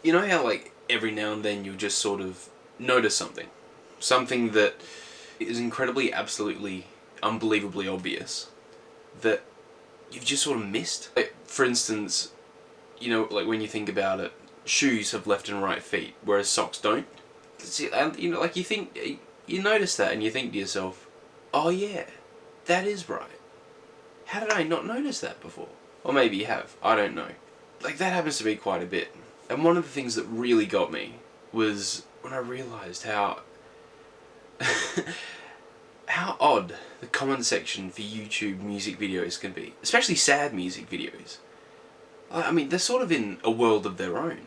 You know how, like, every now and then you'll just sort of notice something. Something that is incredibly, absolutely, unbelievably obvious that you've just sort of missed. Like, for instance, you know, like when you think about it, shoes have left and right feet, whereas socks don't. And, you know, like you notice that and you think to yourself, oh yeah, that is right. How did I not notice that before? Or maybe you have, I don't know. Like, that happens to me quite a bit. And one of the things that really got me was when I realised how how odd the comment section for YouTube music videos can be. Especially sad music videos. I mean, they're sort of in a world of their own.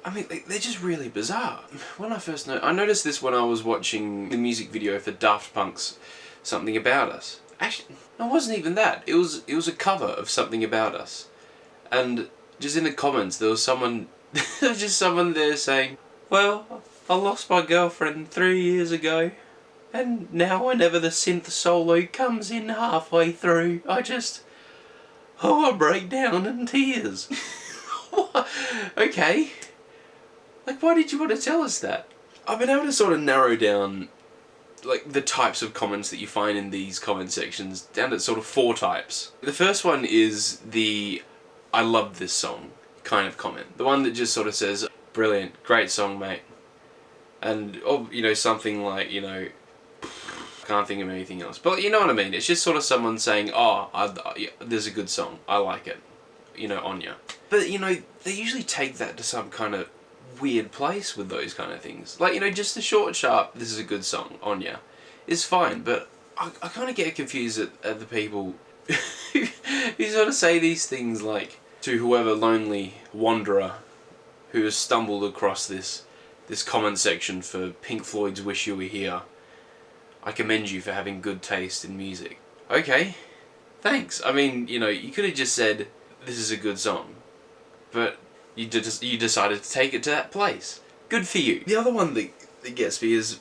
I mean, they're just really bizarre. When I noticed this when I was watching the music video for Daft Punk's Something About Us. Actually, it wasn't even that. It was a cover of Something About Us. And just in the comments, there was just someone there saying, well, I lost my girlfriend 3 years ago, and now whenever the synth solo comes in halfway through, I break down in tears. Okay. Like, why did you want to tell us that? I've been able to sort of narrow down, like, the types of comments that you find in these comment sections down to sort of 4 types. The first one is the I love this song kind of comment. The one that just sort of says, brilliant, great song, mate. And, or, you know, something like, you know, can't think of anything else. But you know what I mean? It's just sort of someone saying, there's a good song, I like it. You know, Anya. But, you know, they usually take that to some kind of weird place with those kind of things. Like, you know, just the short, sharp, this is a good song, Anya, is fine. But I kind of get confused at the people who sort of say these things like, to whoever lonely wanderer who has stumbled across this comment section for Pink Floyd's Wish You Were Here, I commend you for having good taste in music. Okay, thanks. I mean, you know, you could have just said, this is a good song, but you decided to take it to that place. Good for you. The other one that gets me is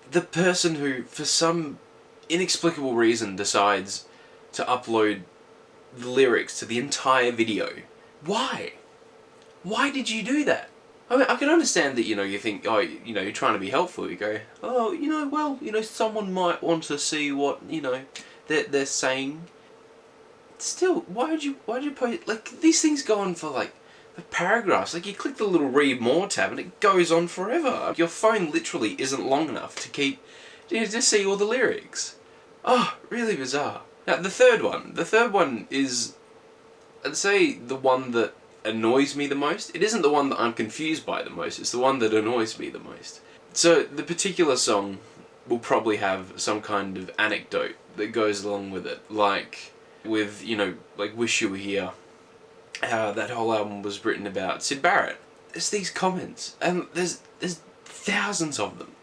the person who, for some inexplicable reason, decides to upload the lyrics to the entire video. Why? Why did you do that? I mean, I can understand that, you know, you think, oh, you know, you're trying to be helpful. You go, oh, you know, well, you know, someone might want to see what, you know, they're saying. Still, why would you post, like, these things go on for, like, for paragraphs. Like, you click the little read more tab and it goes on forever. Your phone literally isn't long enough to keep, you know, to see all the lyrics. Oh, really bizarre. Now, the third one is, I'd say, the one that annoys me the most. It isn't the one that I'm confused by the most, it's the one that annoys me the most. So, the particular song will probably have some kind of anecdote that goes along with it, like with, you know, like Wish You Were Here, how that whole album was written about Syd Barrett. There's these comments, and there's thousands of them,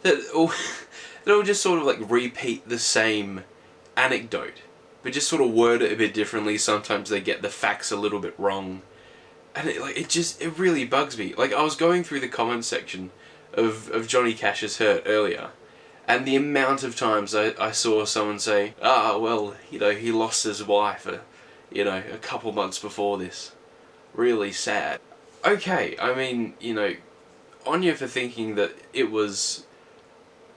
that all just sort of like repeat the same anecdote, but just sort of word it a bit differently. Sometimes they get the facts a little bit wrong. And it really bugs me. Like, I was going through the comment section of Johnny Cash's Hurt earlier, and the amount of times I saw someone say, well, you know, he lost his wife, you know, a couple months before this. Really sad. Okay, I mean, you know, on you for thinking that it was,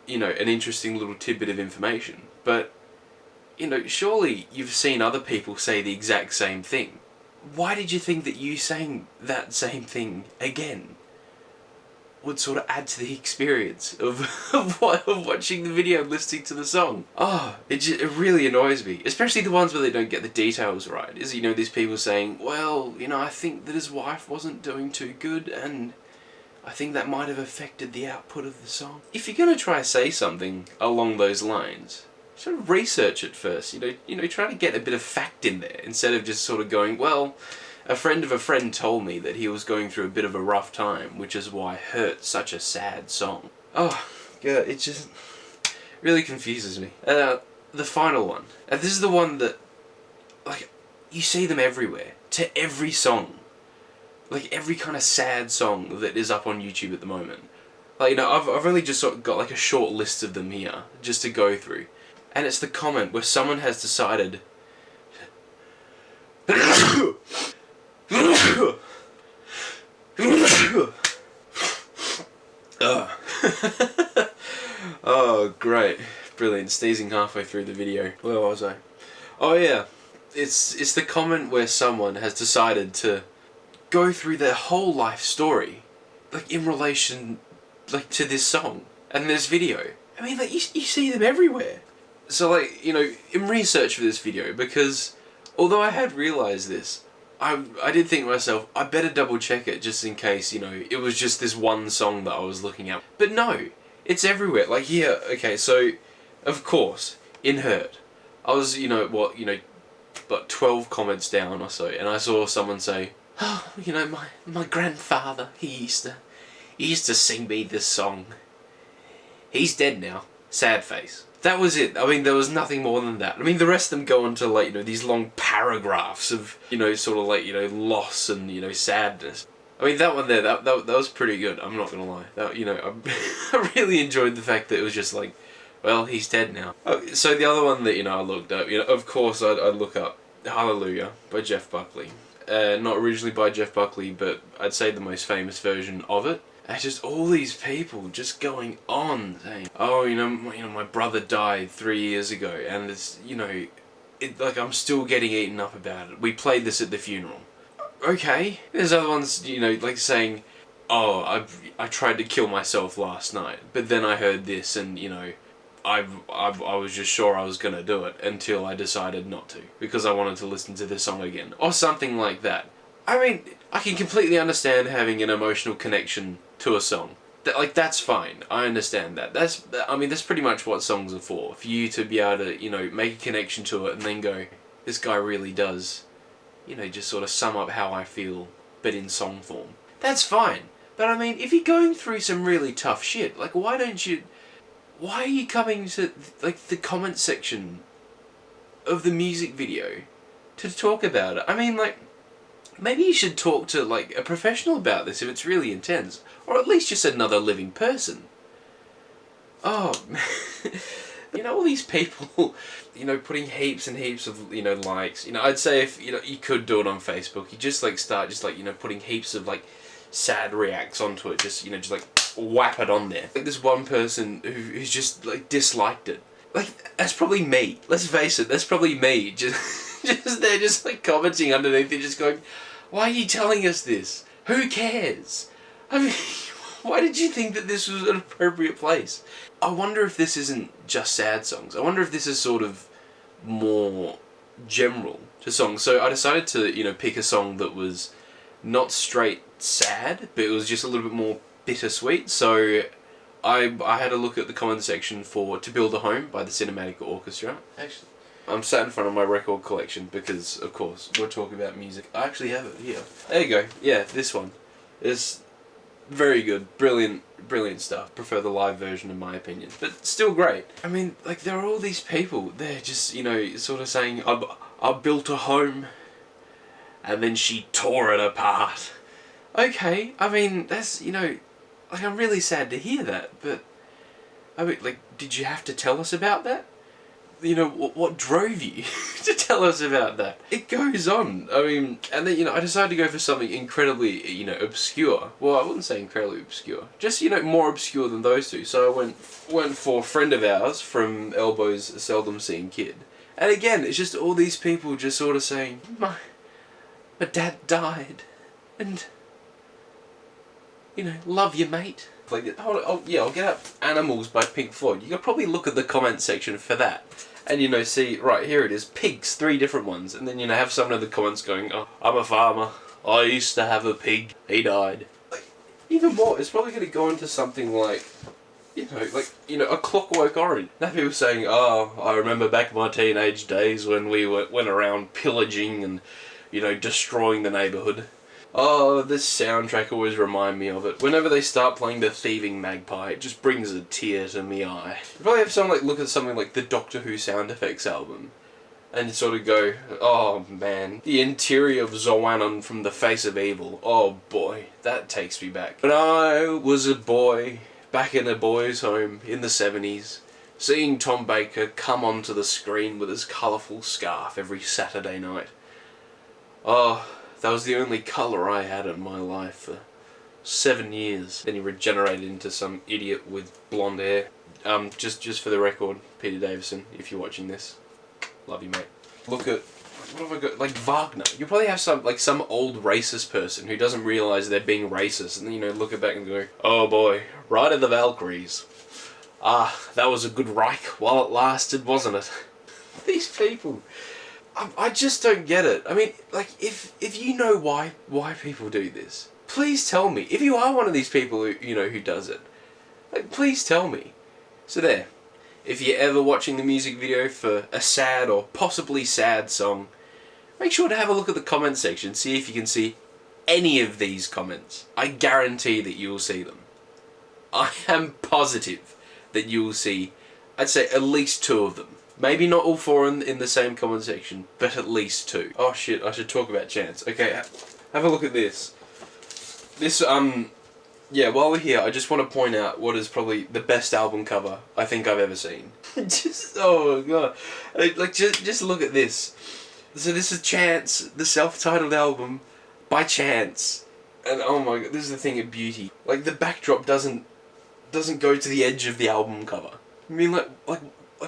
you know, an interesting little tidbit of information, but, you know, surely you've seen other people say the exact same thing. Why did you think that you saying that same thing again would sort of add to the experience of watching the video and listening to the song? Oh, it really annoys me. Especially the ones where they don't get the details right. Is, you know, these people saying, well, you know, I think that his wife wasn't doing too good, and I think that might have affected the output of the song. If you're going to try to say something along those lines, sort of research it first, you know, try to get a bit of fact in there, instead of just sort of going, well, a friend of a friend told me that he was going through a bit of a rough time, which is why Hurt's such a sad song. Oh, yeah, it just really confuses me. The final one. This is the one that, like, you see them everywhere, to every song. Like, every kind of sad song that is up on YouTube at the moment. Like, you know, I've only just sort of got, like, a short list of them here, just to go through. And it's the comment where someone has decided Great. Brilliant. Sneezing halfway through the video. Where was I? Oh yeah. It's the comment where someone has decided to go through their whole life story, like in relation, like to this song and this video. I mean, like you see them everywhere. So like, you know, in research for this video, because although I had realised this, I did think to myself, I better double check it just in case, you know, it was just this one song that I was looking at. But no, it's everywhere. Like here, okay, so of course, in Hurt, I was, about 12 comments down or so, and I saw someone say, oh, you know, my grandfather, he used to sing me this song. He's dead now. Sad face. That was it. I mean, there was nothing more than that. I mean, the rest of them go on to, like, you know, these long paragraphs of, you know, sort of like, you know, loss and, you know, sadness. I mean, that one there, that was pretty good, I'm not gonna lie. That, you know, I really enjoyed the fact that it was just like, well, he's dead now. So the other one that, you know, I looked up, you know, of course I'd look up Hallelujah by Jeff Buckley. Not originally by Jeff Buckley, but I'd say the most famous version of it. And just all these people just going on saying, oh, you know, my brother died 3 years ago, and it's, you know, like I'm still getting eaten up about it. We played this at the funeral. Okay. There's other ones, you know, like saying, oh, I tried to kill myself last night, but then I heard this, and you know, I was just sure I was gonna do it until I decided not to because I wanted to listen to this song again, or something like that. I mean, I can completely understand having an emotional connection to a song. That's fine. I understand that. That's pretty much what songs are for you to be able to, you know, make a connection to it and then go, this guy really does, you know, just sort of sum up how I feel, but in song form. That's fine. But I mean, if you're going through some really tough shit, like why are you coming to, like, the comment section of the music video to talk about it? I mean, like, maybe you should talk to, like, a professional about this if it's really intense. Or at least just another living person. Oh, you know, all these people, you know, putting heaps and heaps of, you know, likes. You know, I'd say if, you know, you could do it on Facebook, you just, like, start just, like, you know, putting heaps of, like, sad reacts onto it. Just, you know, just, like, whap it on there. Like, this one person who's just, like, disliked it. Like, that's probably me. Let's face it, that's probably me. Just they're just, like, commenting underneath it, just going, why are you telling us this? Who cares? I mean, why did you think that this was an appropriate place? I wonder if this isn't just sad songs. I wonder if this is sort of more general to songs. So I decided to, you know, pick a song that was not straight sad, but it was just a little bit more bittersweet. So I had a look at the comment section for To Build a Home by the Cinematic Orchestra. Actually, I'm sat in front of my record collection because, of course, we're talking about music. I actually have it here. There you go. Yeah, this one is very good. Brilliant stuff. Prefer the live version in my opinion. But still great. I mean, like, there are all these people, they're just, you know, sort of saying, I built a home and then she tore it apart. Okay, I mean, that's, you know, like, I'm really sad to hear that, but, I mean, like, did you have to tell us about that? You know, what drove you to tell us about that? It goes on. I mean, and then, you know, I decided to go for something incredibly, you know, obscure. Well, I wouldn't say incredibly obscure. Just, you know, more obscure than those two. So I went for a friend of ours from Elbow's A Seldom Seen Kid. And again, it's just all these people just sort of saying, my dad died. And, you know, love you, mate. Like, I'll get up Animals by Pink Floyd. You could probably look at the comment section for that. And, you know, see, right, here it is, pigs, 3 different ones. And then, you know, have someone in the comments going, oh, I'm a farmer. I used to have a pig. He died. Like, even more, it's probably going to go into something like, you know, A Clockwork Orange. Now people saying, oh, I remember back in my teenage days when we went around pillaging and, you know, destroying the neighbourhood. Oh, this soundtrack always remind me of it. Whenever they start playing The Thieving Magpie, it just brings a tear to me eye. You probably have someone, like, look at something like the Doctor Who sound effects album and sort of go, oh man, the interior of Zoannon from The Face of Evil. Oh boy, that takes me back. When I was a boy, back in a boys' home in the 70s, seeing Tom Baker come onto the screen with his colourful scarf every Saturday night. Oh, that was the only colour I had in my life for 7 years. Then he regenerated into some idiot with blonde hair. Just for the record, Peter Davison, if you're watching this, love you, mate. Look at, what have I got? Like Wagner. You probably have some old racist person who doesn't realise they're being racist, and then, you know, look it back and go, oh boy, Ride of the Valkyries. Ah, that was a good Reich while it lasted, wasn't it? These people, I just don't get it. I mean, like, if you know why people do this, please tell me. If you are one of these people who, you know, who does it, like, please tell me. So there. If you're ever watching the music video for a sad or possibly sad song, make sure to have a look at the comment section, see if you can see any of these comments. I guarantee that you will see them. I am positive that you will see, I'd say, at least 2 of them. Maybe not all 4 in the same comment section, but at least 2. Oh shit, I should talk about Chance. Okay, have a look at this. This, yeah, while we're here, I just want to point out what is probably the best album cover I think I've ever seen. Oh god. Like, just look at this. So this is Chance, the self-titled album, by Chance. And oh my god, this is the thing of beauty. Like, the backdrop doesn't go to the edge of the album cover. I mean, like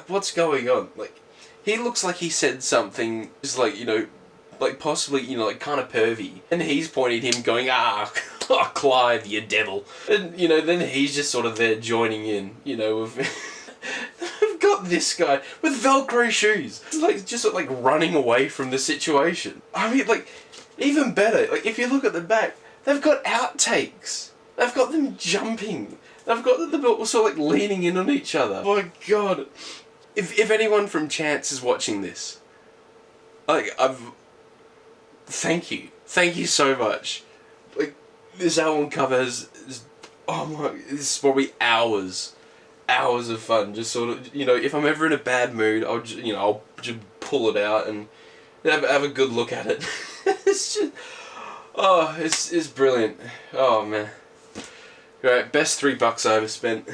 what's going on? Like, he looks like he said something, just like, you know, like possibly, you know, like kind of pervy. And he's pointing at him going, oh, Clive, you devil. And, you know, then he's just sort of there joining in, you know, with... I've got this guy with Velcro shoes. Like, just like running away from the situation. I mean, like, even better, like, if you look at the back, they've got outtakes. They've got them jumping. They've got them also, like, leaning in on each other. Oh my god. If anyone from Chance is watching this, like, thank you. Thank you so much. Like, this album cover is oh my, this is probably hours of fun. Just sort of, you know, if I'm ever in a bad mood, I'll just pull it out and have a good look at it. It's just, oh, it's brilliant. Oh man. Right, best $3 I ever spent.